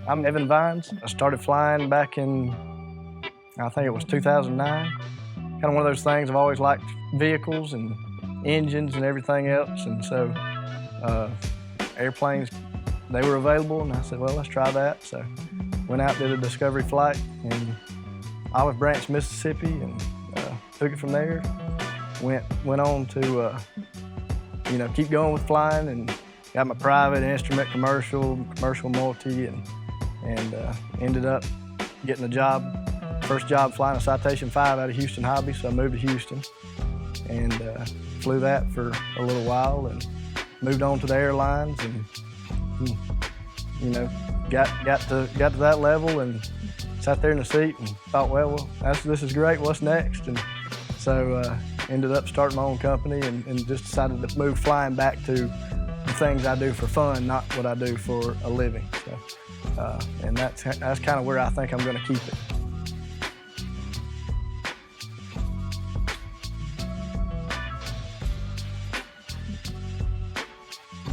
I'm Evan Vines. I started flying back in, I think it was 2009. Kind of one of those things, I've always liked vehicles and engines and everything else, and so airplanes, they were available, and I said, well, let's try that. So went out, did a discovery flight in Olive Branch, Mississippi, and took it from there. Went on to keep going with flying, and got my private instrument, commercial multi, and ended up getting a job, first job flying a Citation 5 out of Houston Hobby, so I moved to Houston and flew that for a little while and moved on to the airlines, and got to that level and sat there in the seat and thought, well, this is great, what's next? And so ended up starting my own company and just decided to move flying back to the things I do for fun, not what I do for a living. So, and that's kind of where I think I'm going to keep it.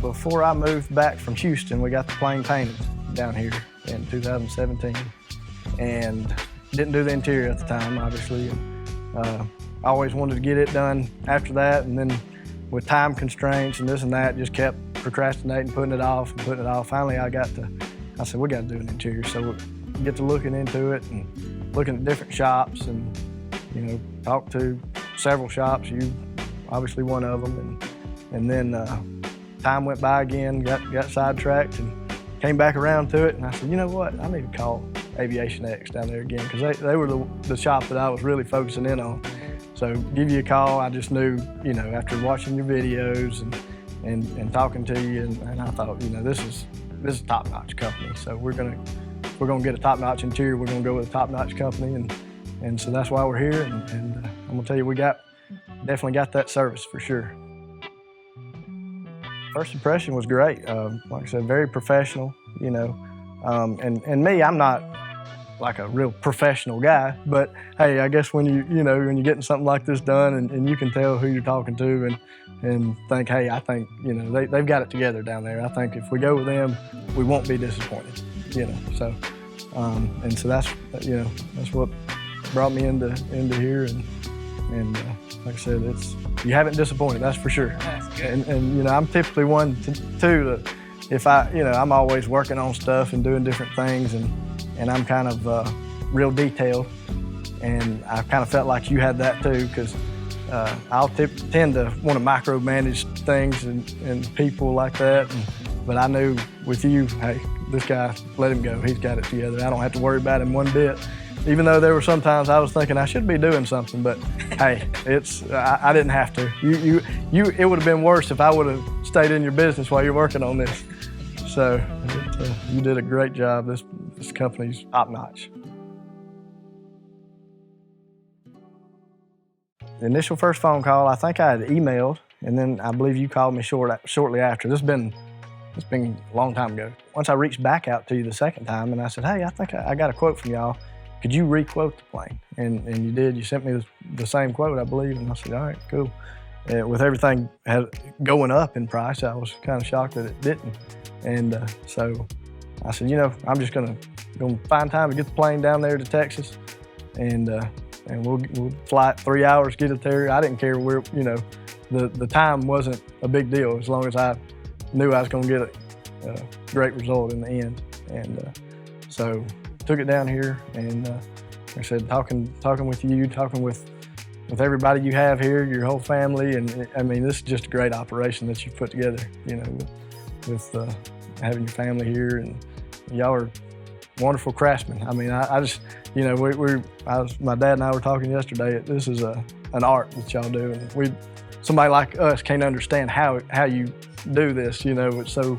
Before I moved back from Houston, we got the plane painted down here in 2017, and didn't do the interior at the time, obviously. I always wanted to get it done after that, and then with time constraints and this and that, just kept procrastinating, putting it off. Finally, I said, we got to do an interior. So we get to looking into it and looking at different shops, and talked to several shops. You obviously one of them, and then time went by again, got sidetracked, and came back around to it. And I said, you know what? I need to call Aviation X down there again, because they were the shop that I was really focusing in on. So give you a call. I just knew, after watching your videos and talking to you, and I thought, this is a top-notch company. So we're gonna get a top-notch interior. We're gonna go with a top-notch company, and so that's why we're here. And I'm gonna tell you, we definitely got that service for sure. First impression was great. Like I said, very professional. And me, I'm not like a real professional guy, but hey, I guess when when you're getting something like this done, and you can tell who you're talking to, and think, hey, I think they've got it together down there. I think if we go with them, we won't be disappointed. So and so that's what brought me into here, and like I said, you haven't disappointed, that's for sure. That's good. And I'm typically one too that if I'm always working on stuff and doing different things, and I'm kind of real detailed, and I kind of felt like you had that too, because I'll tend to want to micromanage things and people like that, but I knew with you, hey, this guy, let him go, he's got it together. I don't have to worry about him one bit. Even though there were sometimes I was thinking I should be doing something, but hey, I didn't have to. It would have been worse if I would have stayed in your business while you're working on this. So you did a great job. This company's top notch. The initial first phone call, I think I had emailed, and then I believe you called me shortly after. It's been a long time ago. Once I reached back out to you the second time, and I said, hey, I think I got a quote from y'all. Could you re-quote the plane? And you did. You sent me the same quote, I believe, and I said, all right, cool. With everything going up in price, I was kind of shocked that it didn't. And so I said, I'm just gonna find time to get the plane down there to Texas, and we'll fly it 3 hours, get it there. I didn't care where, the time wasn't a big deal as long as I knew I was gonna get a great result in the end. And so took it down here, and like I said, talking with you, talking with everybody you have here, your whole family, and I mean, this is just a great operation that you've put together, with having your family here, and y'all are wonderful craftsmen. I mean, I just, my dad and I were talking yesterday. This is an art that y'all do, and somebody like us can't understand how you do this. It's so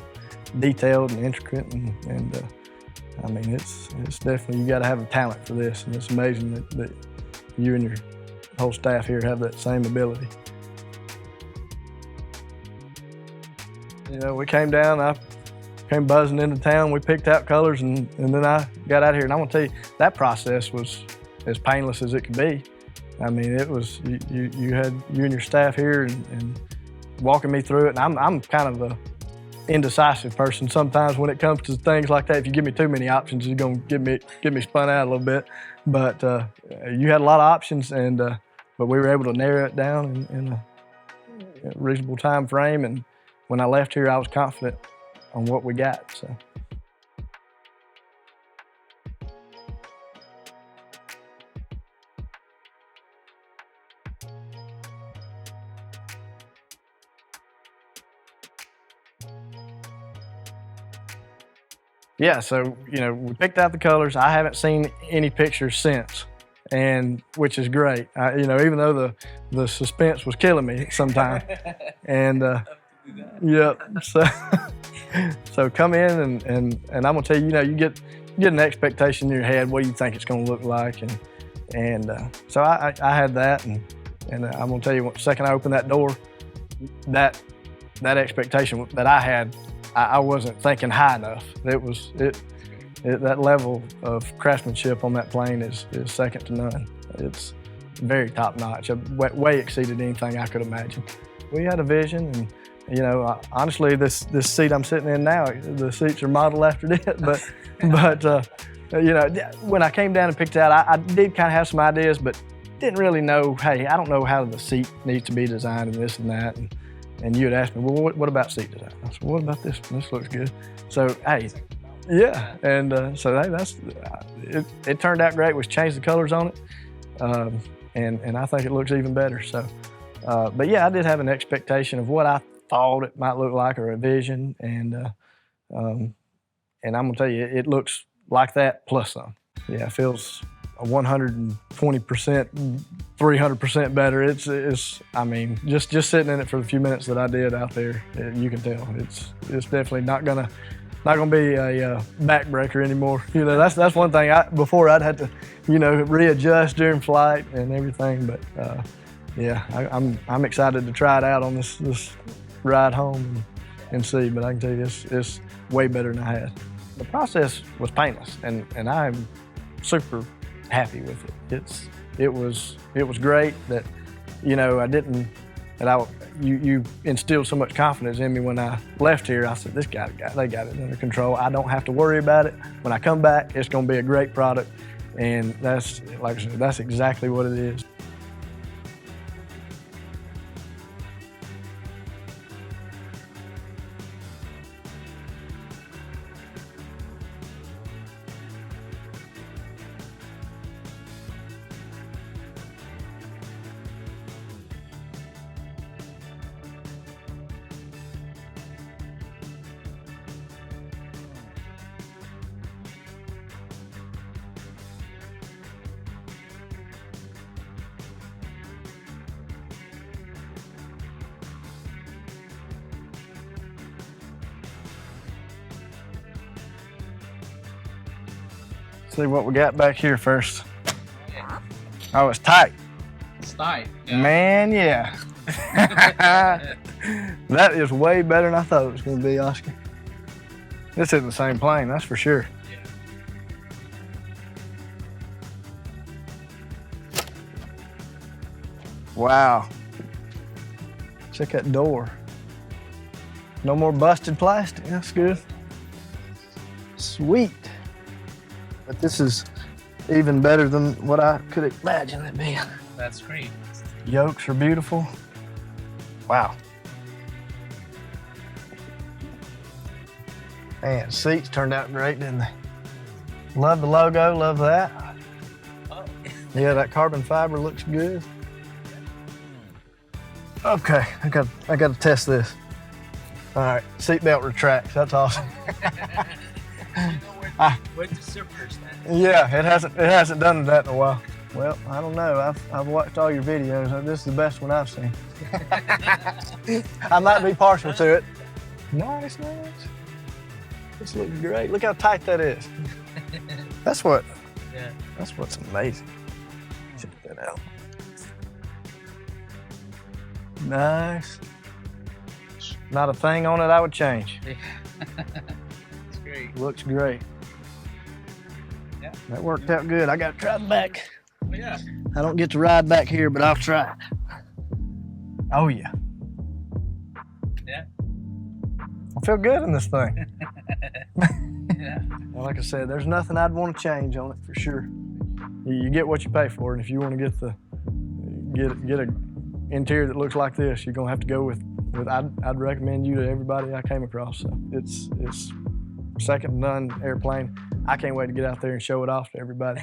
detailed and intricate, and I mean, it's definitely, you got to have a talent for this, and it's amazing that you and your whole staff here have that same ability. We came down, I came buzzing into town, we picked out colors, and then I got out here, and I'm gonna tell you, that process was as painless as it could be. I mean, it was, you had you and your staff here and walking me through it. And I'm kind of a indecisive person sometimes when it comes to things like that. If you give me too many options, you're gonna get me spun out a little bit. But you had a lot of options, and but we were able to narrow it down in a reasonable time frame. And when I left here, I was confident on what we got. So. Yeah, so, you know, we picked out the colors. I haven't seen any pictures since, and which is great. You know, even though the suspense was killing me sometimes. And yeah, so come in and I'm gonna tell you, you know, you get an expectation in your head. What do you think it's gonna look like? And so I had that, and I'm gonna tell you, the second I opened that door, that expectation that I had, I wasn't thinking high enough. That level of craftsmanship on that plane is second to none. It's very top notch. Way exceeded anything I could imagine. We had a vision, and you know, honestly, this seat I'm sitting in now, the seats are modeled after it. But you know, when I came down and picked it out, I did kind of have some ideas, but didn't really know. Hey, I don't know how the seat needs to be designed and this and that. And you had asked me, well, what about seat design? I said, well, what about this? This looks good. So, hey, yeah. And so hey, it turned out great. We changed the colors on it. And I think it looks even better. So, but yeah, I did have an expectation of what I thought it might look like, or a vision. And I'm gonna tell you, it looks like that plus some. Yeah, it feels 120%, 300% better. It's I mean, just sitting in it for the few minutes that I did out there, you can tell it's definitely not gonna be a backbreaker anymore. You know, that's one thing. Before I'd had to, you know, readjust during flight and everything. But yeah, I'm excited to try it out on this ride home and see. But I can tell you, it's way better than I had. The process was painless, and I'm super happy with it. It was great that, you know, you instilled so much confidence in me when I left here. I said, they got it under control. I don't have to worry about it. When I come back, it's gonna be a great product. And that's, like I said, that's exactly what it is. See what we got back here first. Yeah. Oh, it's tight. It's tight. Yeah. Man, yeah. That is way better than I thought it was going to be, Oscar. This isn't the same plane, that's for sure. Yeah. Wow. Check that door. No more busted plastic, that's good. Sweet. But this is even better than what I could imagine it being. That's great. Yokes are beautiful. Wow. Man, seats turned out great, didn't they? Love the logo, love that. Oh. Yeah, that carbon fiber looks good. Okay, I got to test this. All right, seatbelt retracts. That's awesome. Where's the surfers then? Yeah, it hasn't done that in a while. Well, I don't know. I've watched all your videos. This is the best one I've seen. I might be partial to it. Nice. This looks great. Look how tight that is. That's what's amazing. Check that out. Nice. Not a thing on it I would change. It's great. Looks great. Yeah. That worked out good. I got to try the back. yeah. I don't get to ride back here, but I'll try. Oh yeah. Yeah. I feel good in this thing. Yeah. Well, like I said, there's nothing I'd want to change on it for sure. You get what you pay for, and if you want to get a interior that looks like this, you're gonna have to go with I'd recommend you to everybody I came across. So it's second to none airplane. I can't wait to get out there and show it off to everybody.